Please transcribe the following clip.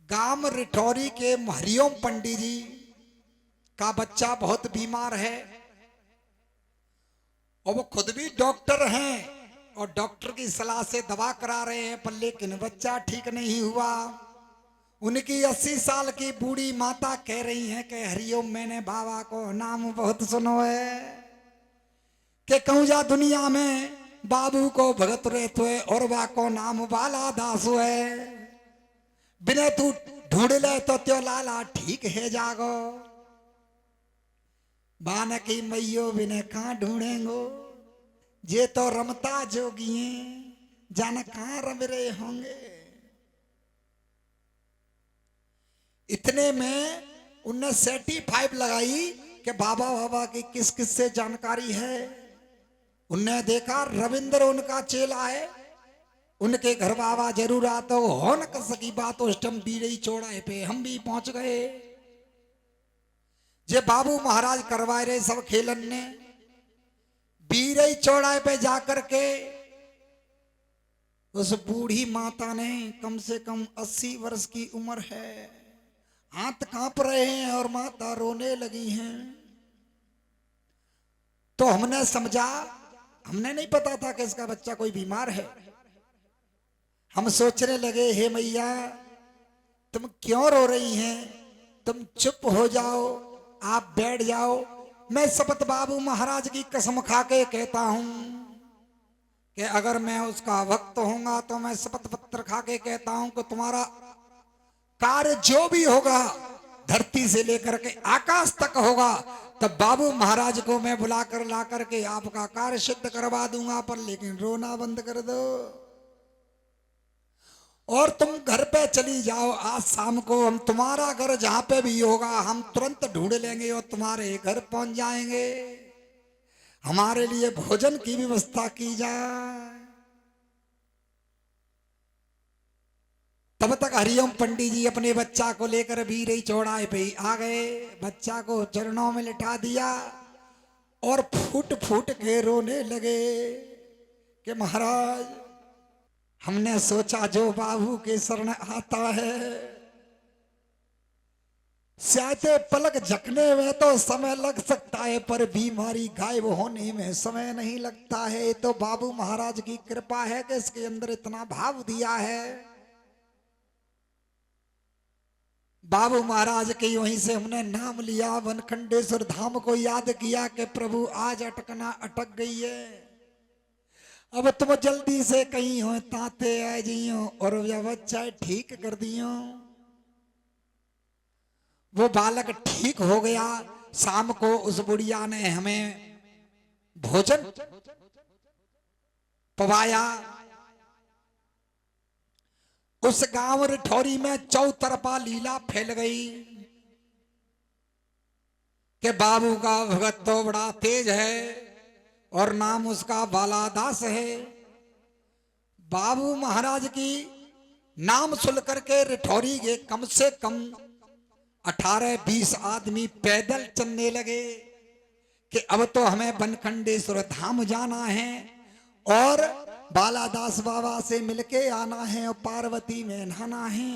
गांव रिठौरी के हरिओम पंडित जी का बच्चा बहुत बीमार है और वो खुद भी डॉक्टर हैं और डॉक्टर की सलाह से दवा करा रहे हैं, पर लेकिन बच्चा ठीक नहीं हुआ। उनकी 80 साल की बूढ़ी माता कह रही हैं कि हरिओम, मैंने बाबा को नाम बहुत सुनो है कि कहूँ जा दुनिया में बाबू को भगत रहते हुए और बा को नाम बाला दास है, बिना तू ढूंढ ले तो त्यो लाला ठीक है जागो। बान की मैयो बिने कहाँ ढूंढेंगो, जे तो रमता जोगिए जान कहाँ रम रहे होंगे। इतने में उनने 75 लगाई कि बाबा बाबा की किस किस से जानकारी है। उनने देखा रविंद्र उनका चेला है, उनके घर बाबा जरूर आता हो न कर सकी बात। उस टाइम बीरई चौड़ाए पे हम भी पहुंच गए। जे बाबू महाराज करवाए रहे सब खेलन ने, बीरई चौड़ाए पे जाकर के उस बूढ़ी माता ने, कम से कम 80 वर्ष की उम्र है, हाथ कांप रहे हैं और माता रोने लगी हैं। तो हमने समझा, हमने नहीं पता था कि इसका बच्चा कोई बीमार है। हम सोचने लगे, हे मैया तुम क्यों रो रही हैं, तुम चुप हो जाओ, आप बैठ जाओ। मैं शपथ बाबू महाराज की कसम खा के कहता हूं कि अगर मैं उसका भक्त होऊंगा तो मैं शपथ पत्र खा के कहता हूं कि तुम्हारा कार्य जो भी होगा धरती से लेकर के आकाश तक होगा, तब बाबू महाराज को मैं बुलाकर ला करके आपका कार्य सिद्ध करवा दूंगा। पर लेकिन रोना बंद कर दो और तुम घर पे चली जाओ। आज शाम को हम तुम्हारा घर जहां पे भी होगा हम तुरंत ढूंढ लेंगे और तुम्हारे घर पहुंच जाएंगे। हमारे लिए भोजन की व्यवस्था की जाए। तब तक हरिओम पंडित जी अपने बच्चा को लेकर बीरई चौड़ाए पे आ गए। बच्चा को चरणों में लिटा दिया और फूट फूट के रोने लगे कि महाराज, हमने सोचा जो बाबू के शरण आता है शायद पलक झपकने में तो समय लग सकता है, पर बीमारी गायब होने में समय नहीं लगता है। तो बाबू महाराज की कृपा है कि इसके अंदर इतना भाव दिया है। बाबू महाराज के वहीं से हमने नाम लिया, वनखंडेश्वर धाम को याद किया कि प्रभु आज अटकना अटक गई है, अब तुम जल्दी से कहीं हो ताते आ जियो और यह बच्चा ठीक कर दियो। वो बालक ठीक हो गया। शाम को उस बुढ़िया ने हमें भोजन पवाया। उस गांव रिठौरी में चौतरफा लीला फैल गई कि बाबू का भगत तो बड़ा तेज है और नाम उसका बालादास है। बाबू महाराज की नाम सुन करके रिठौरी के कम से कम 18-20 आदमी पैदल चलने लगे कि अब तो हमें वनखंडेश्वर धाम जाना है और बालादास बाबा से मिलके आना है और पार्वती में नहाना है।